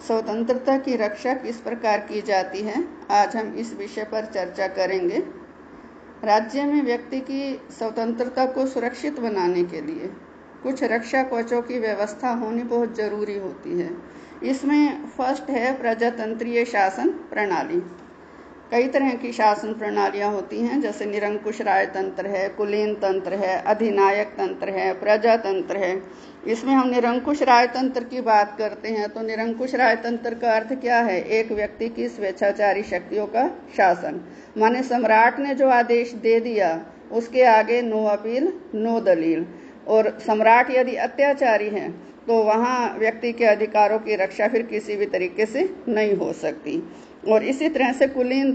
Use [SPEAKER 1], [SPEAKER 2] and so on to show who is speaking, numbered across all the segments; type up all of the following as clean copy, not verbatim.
[SPEAKER 1] स्वतंत्रता की रक्षा किस प्रकार की जाती है, आज हम इस विषय पर चर्चा करेंगे। राज्य में व्यक्ति की स्वतंत्रता को सुरक्षित बनाने के लिए कुछ रक्षा कवचों की व्यवस्था होनी बहुत जरूरी होती है। इसमें फर्स्ट है प्रजातंत्रीय शासन प्रणाली। कई तरह की शासन प्रणालियां होती हैं, जैसे निरंकुश राजतंत्र है, कुलीन तंत्र है, अधिनायक तंत्र है, प्रजातंत्र है। इसमें हम निरंकुश राजतंत्र की बात करते हैं तो निरंकुश राजतंत्र का अर्थ क्या है? एक व्यक्ति की स्वेच्छाचारी शक्तियों का शासन। माने सम्राट ने जो आदेश दे दिया उसके आगे नो अपील नो दलील। और सम्राट यदि अत्याचारी है तो वहां व्यक्ति के अधिकारों की रक्षा फिर किसी भी तरीके से नहीं हो सकती। और इसी तरह से कुलीन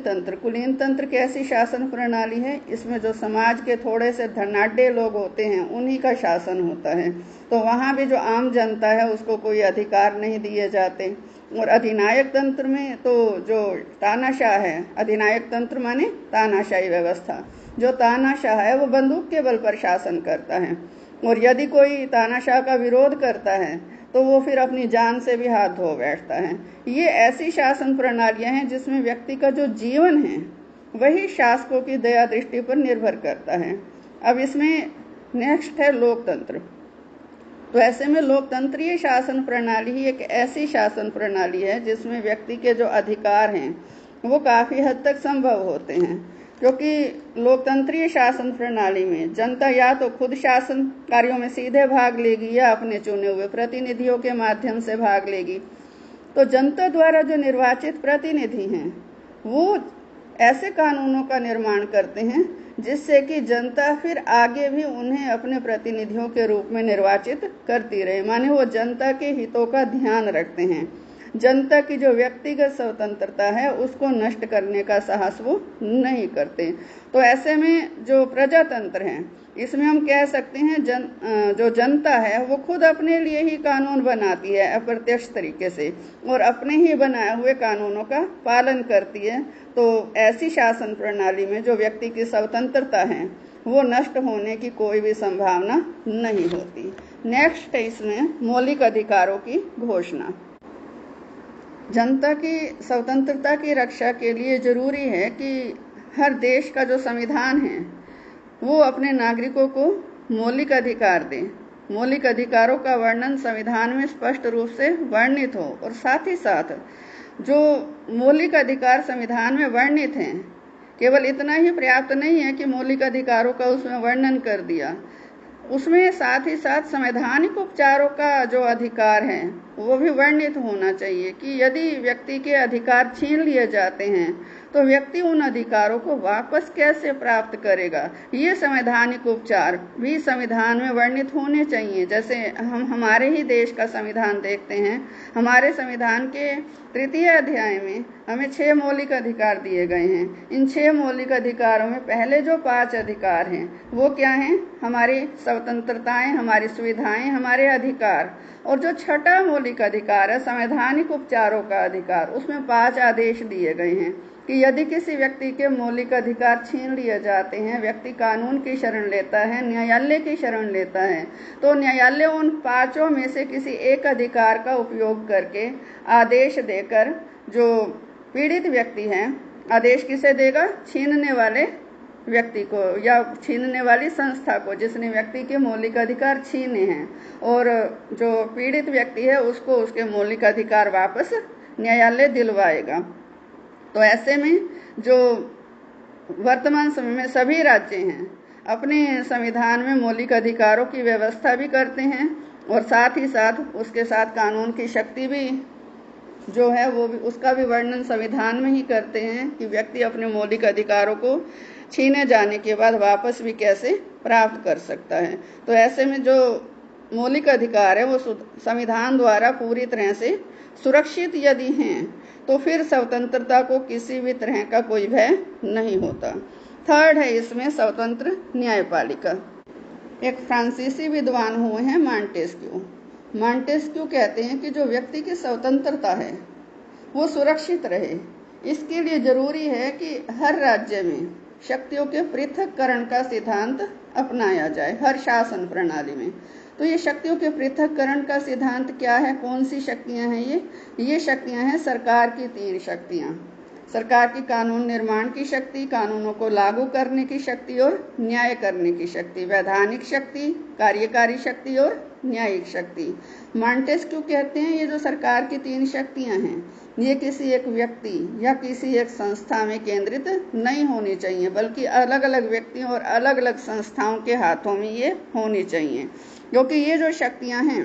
[SPEAKER 1] तंत्र कैसी शासन प्रणाली है? इसमें जो समाज के थोड़े से धनाढ्य लोग होते हैं उन्हीं का शासन होता है, तो वहां भी जो आम जनता है उसको कोई अधिकार नहीं दिए जाते। और अधिनायक तंत्र में तो जो तानाशाह है, अधिनायक तंत्र माने तानाशाही व्यवस्था, जो तानाशाह है वो बंदूक के बल पर शासन करता है। और यदि कोई तानाशाह का विरोध करता है तो वो फिर अपनी जान से भी हाथ धो बैठता है। ये ऐसी शासन प्रणालियां हैं जिसमें व्यक्ति का जो जीवन है वही शासकों की दया दृष्टि पर निर्भर करता है। अब इसमें नेक्स्ट है लोकतंत्र। तो ऐसे में लोकतंत्रीय शासन प्रणाली ही एक ऐसी शासन प्रणाली है जिसमें व्यक्ति के जो अधिकार हैं वो काफी हद तक संभव होते हैं, क्योंकि लोकतंत्रीय शासन प्रणाली में जनता या तो खुद शासन कार्यों में सीधे भाग लेगी या अपने चुने हुए प्रतिनिधियों के माध्यम से भाग लेगी। तो जनता द्वारा जो निर्वाचित प्रतिनिधि हैं वो ऐसे कानूनों का निर्माण करते हैं जिससे कि जनता फिर आगे भी उन्हें अपने प्रतिनिधियों के रूप में निर्वाचित करती रहे। माने वो जनता के हितों का ध्यान रखते हैं। जनता की जो व्यक्तिगत स्वतंत्रता है उसको नष्ट करने का साहस वो नहीं करते। तो ऐसे में जो प्रजातंत्र है इसमें हम कह सकते हैं जो जनता है वो खुद अपने लिए ही कानून बनाती है अप्रत्यक्ष तरीके से, और अपने ही बनाए हुए कानूनों का पालन करती है। तो ऐसी शासन प्रणाली में जो व्यक्ति की स्वतंत्रता है वो नष्ट होने की कोई भी संभावना नहीं होती। नेक्स्ट है इसमें मौलिक अधिकारों की घोषणा। जनता की स्वतंत्रता की रक्षा के लिए जरूरी है कि हर देश का जो संविधान है वो अपने नागरिकों को मौलिक अधिकार दे। मौलिक अधिकारों का वर्णन संविधान में स्पष्ट रूप से वर्णित हो, और साथ ही साथ जो मौलिक अधिकार संविधान में वर्णित हैं केवल इतना ही पर्याप्त नहीं है कि मौलिक अधिकारों का उसमें वर्णन कर दिया, उसमें साथ ही साथ संवैधानिक उपचारों का जो अधिकार है वो भी वर्णित होना चाहिए कि यदि व्यक्ति के अधिकार छीन लिए जाते हैं तो व्यक्ति उन अधिकारों को वापस कैसे प्राप्त करेगा। ये संवैधानिक उपचार भी संविधान में वर्णित होने चाहिए। जैसे हम हमारे ही देश का संविधान देखते हैं, हमारे संविधान के 3य अध्याय में हमें 6 मौलिक अधिकार दिए गए हैं। इन 6 मौलिक अधिकारों में पहले जो 5 अधिकार हैं वो क्या हैं? हमारी स्वतंत्रताएं, हमारी सुविधाएं, हमारे अधिकार। और जो 6ठा मौलिक अधिकार है संवैधानिक उपचारों का अधिकार, उसमें 5 आदेश दिए गए हैं कि यदि किसी व्यक्ति के मौलिक अधिकार छीन लिए जाते हैं, व्यक्ति कानून की शरण लेता है, न्यायालय की शरण लेता है, तो न्यायालय उन 5 में से किसी एक अधिकार का उपयोग करके आदेश देकर जो पीड़ित व्यक्ति है, आदेश किसे देगा? छीनने वाले व्यक्ति को या छीनने वाली संस्था को जिसने व्यक्ति के मौलिक अधिकार छीने हैं, और जो पीड़ित व्यक्ति है उसको उसके मौलिक अधिकार वापस न्यायालय दिलवाएगा। तो ऐसे में जो वर्तमान समय में सभी राज्य हैं अपने संविधान में मौलिक अधिकारों की व्यवस्था भी करते हैं, और साथ ही साथ उसके साथ कानून की शक्ति भी जो है वो भी उसका भी वर्णन संविधान में ही करते हैं कि व्यक्ति अपने मौलिक अधिकारों को छीने जाने के बाद वापस भी कैसे प्राप्त कर सकता है। तो ऐसे में जो मौलिक अधिकार है वो संविधान द्वारा पूरी तरह से सुरक्षित यदि हैं तो फिर स्वतंत्रता को किसी भी तरह का कोई भय नहीं होता। थर्ड है इसमें स्वतंत्र न्यायपालिका। एक फ्रांसीसी विद्वान हुए हैं मॉन्टेस्क्यू कहते हैं कि जो व्यक्ति की स्वतंत्रता है वो सुरक्षित रहे, इसके लिए जरूरी है कि हर राज्य में शक्तियों के पृथक्करण का सिद्धांत अपनाया जाए, हर शासन प्रणाली में। तो ये शक्तियों के पृथक्करण का सिद्धांत क्या है? कौन सी शक्तियां हैं ये शक्तियां हैं सरकार की 3 शक्तियां। सरकार की कानून निर्माण की शक्ति, कानूनों को लागू करने की शक्ति और न्याय करने की शक्ति। वैधानिक शक्ति, कार्यकारी शक्ति और न्यायिक शक्ति। मॉन्टेस्क्यू कहते हैं ये जो सरकार की 3 शक्तियां हैं ये किसी एक व्यक्ति या किसी एक संस्था में केंद्रित नहीं होनी चाहिए, बल्कि अलग अलग व्यक्तियों और अलग अलग संस्थाओं के हाथों में ये होनी चाहिए। क्योंकि ये जो शक्तियां हैं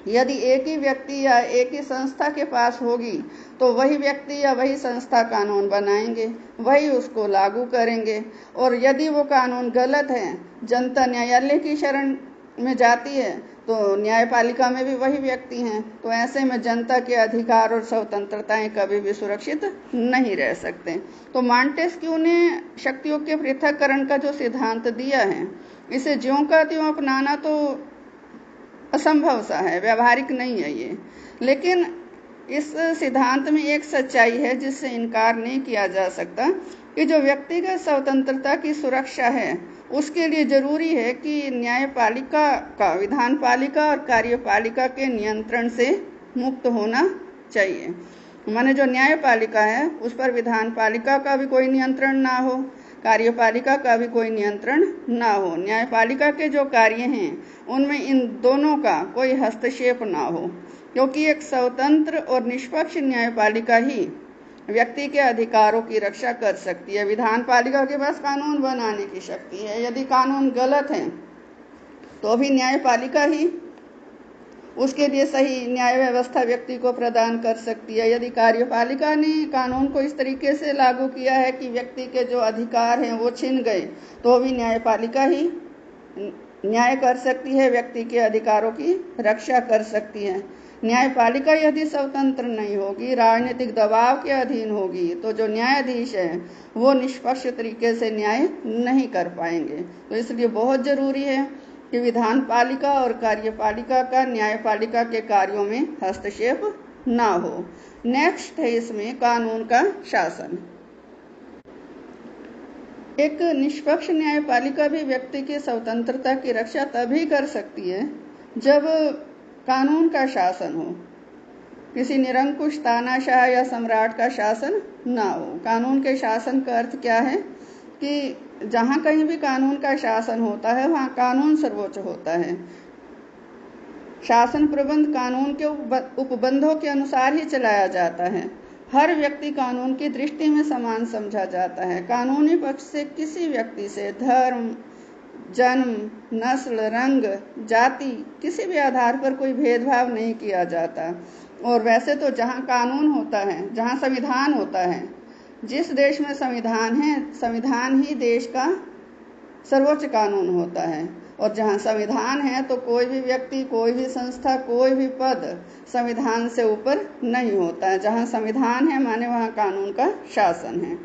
[SPEAKER 1] यदि एक ही व्यक्ति या एक ही संस्था के पास होगी तो वही व्यक्ति या वही संस्था कानून बनाएंगे, वही उसको लागू करेंगे, और यदि वो कानून गलत है, जनता न्यायालय की शरण में जाती है तो न्यायपालिका में भी वही व्यक्ति हैं। तो ऐसे में जनता के अधिकार और स्वतंत्रताएं कभी भी सुरक्षित नहीं रह सकते। तो मॉन्टेस्क्यू ने शक्तियों के पृथक्करण का जो सिद्धांत दिया है इसे ज्यों का त्यों अपनाना तो असंभव सा है, व्यावहारिक नहीं है ये। लेकिन इस सिद्धांत में एक सच्चाई है जिससे इनकार नहीं किया जा सकता कि जो व्यक्तिगत स्वतंत्रता की सुरक्षा है उसके लिए जरूरी है कि न्यायपालिका का विधान पालिका और कार्यपालिका के नियंत्रण से मुक्त होना चाहिए। माने जो न्यायपालिका है उस पर विधान पालिका का भी कोई नियंत्रण ना हो, कार्यपालिका का भी कोई नियंत्रण ना हो। न्यायपालिका के जो कार्य हैं उनमें इन दोनों का कोई हस्तक्षेप ना हो, क्योंकि एक स्वतंत्र और निष्पक्ष न्यायपालिका ही व्यक्ति के अधिकारों की रक्षा कर सकती है। विधान पालिका के पास कानून बनाने की शक्ति है, यदि कानून गलत है तो भी न्यायपालिका ही उसके लिए सही न्याय व्यवस्था व्यक्ति को प्रदान कर सकती है। यदि कार्यपालिका ने कानून को इस तरीके से लागू किया है कि व्यक्ति के जो अधिकार हैं वो छिन गए तो भी न्यायपालिका ही न्याय कर सकती है, व्यक्ति के अधिकारों की रक्षा कर सकती है। न्यायपालिका यदि स्वतंत्र नहीं होगी, राजनीतिक दबाव के अधीन होगी, तो जो न्यायाधीश है वो निष्पक्ष तरीके से न्याय नहीं कर पाएंगे। तो इसलिए बहुत जरूरी है कि विधान पालिका और कार्यपालिका का न्यायपालिका के कार्यों में हस्तक्षेप ना हो। नेक्स्ट है इसमें कानून का शासन। एक निष्पक्ष न्यायपालिका भी व्यक्ति की स्वतंत्रता की रक्षा तभी कर सकती है जब कानून का शासन हो, किसी निरंकुश तानाशाह या सम्राट का शासन ना हो। कानून के शासन का अर्थ क्या है कि जहां कहीं भी कानून का शासन होता है वहां कानून सर्वोच्च होता है। शासन प्रबंध कानून के उपबंधों के अनुसार ही चलाया जाता है। हर व्यक्ति कानून की दृष्टि में समान समझा जाता है। कानूनी पक्ष से किसी व्यक्ति से धर्म, जन्म, नस्ल, रंग, जाति किसी भी आधार पर कोई भेदभाव नहीं किया जाता। और वैसे तो जहां कानून होता है, जहां संविधान होता है, जिस देश में संविधान है, संविधान ही देश का सर्वोच्च कानून होता है। और जहां संविधान है तो कोई भी व्यक्ति, कोई भी संस्था, कोई भी पद संविधान से ऊपर नहीं होता है। जहां संविधान है माने वहां कानून का शासन है।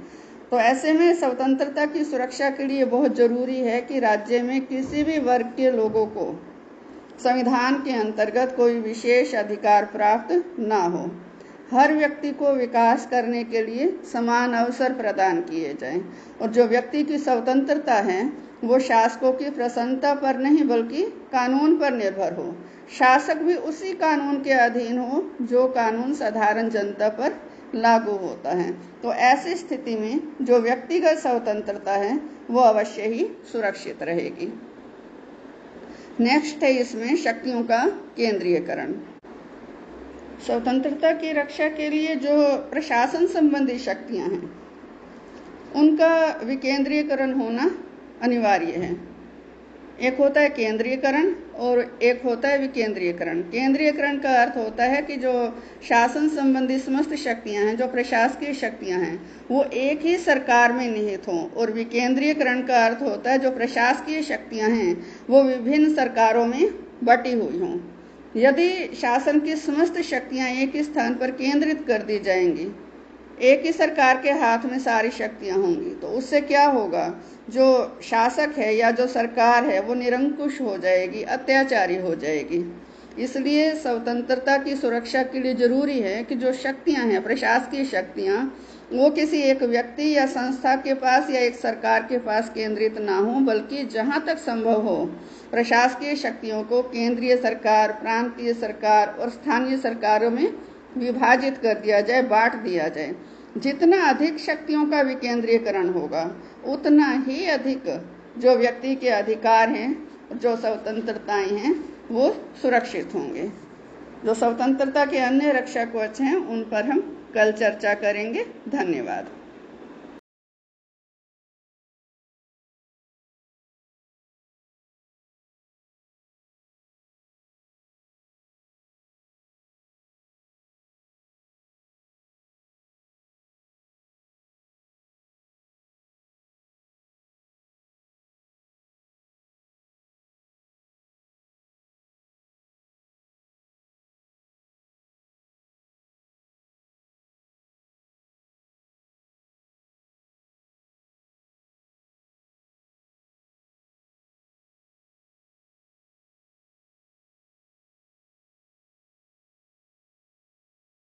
[SPEAKER 1] तो ऐसे में स्वतंत्रता की सुरक्षा के लिए बहुत जरूरी है कि राज्य में किसी भी वर्ग के लोगों को संविधान के अंतर्गत कोई विशेष अधिकार प्राप्त ना हो। हर व्यक्ति को विकास करने के लिए समान अवसर प्रदान किए जाएं। और जो व्यक्ति की स्वतंत्रता है वो शासकों की प्रसन्नता पर नहीं बल्कि कानून पर निर्भर हो। शासक भी उसी कानून के अधीन हो जो कानून साधारण जनता पर लागू होता है। तो ऐसी स्थिति में जो व्यक्तिगत स्वतंत्रता है वो अवश्य ही सुरक्षित रहेगी। नेक्स्ट है इसमें शक्तियों का केंद्रीयकरण। स्वतंत्रता की रक्षा के लिए जो प्रशासन संबंधी शक्तियां हैं उनका विकेंद्रीयकरण होना अनिवार्य है। एक होता है केंद्रीयकरण और एक होता है विकेंद्रीयकरण। केंद्रीयकरण का अर्थ होता है कि जो शासन संबंधी समस्त शक्तियां हैं, जो प्रशासकीय शक्तियां हैं, वो एक ही सरकार में निहित हों। और विकेंद्रीयकरण का अर्थ होता है जो प्रशासकीय शक्तियां हैं वो विभिन्न सरकारों में बटी हुई हों। यदि शासन की समस्त शक्तियां एक ही स्थान पर केंद्रित कर दी जाएंगी, एक ही सरकार के हाथ में सारी शक्तियां होंगी, तो उससे क्या होगा, जो शासक है या जो सरकार है वो निरंकुश हो जाएगी, अत्याचारी हो जाएगी। इसलिए स्वतंत्रता की सुरक्षा के लिए जरूरी है कि जो शक्तियां हैं, प्रशासकीय शक्तियां, वो किसी एक व्यक्ति या संस्था के पास या एक सरकार के पास केंद्रित ना हो, बल्कि जहां तक संभव हो प्रशासकीय शक्तियों को केंद्रीय सरकार, प्रांतीय सरकार और स्थानीय सरकारों में विभाजित कर दिया जाए, बांट दिया जाए। जितना अधिक शक्तियों का विकेंद्रीकरण होगा, उतना ही अधिक जो व्यक्ति के अधिकार हैं, जो स्वतंत्रताएं हैं, वो सुरक्षित होंगे। जो स्वतंत्रता के अन्य रक्षा कवच हैं, उन पर हम कल चर्चा करेंगे। धन्यवाद।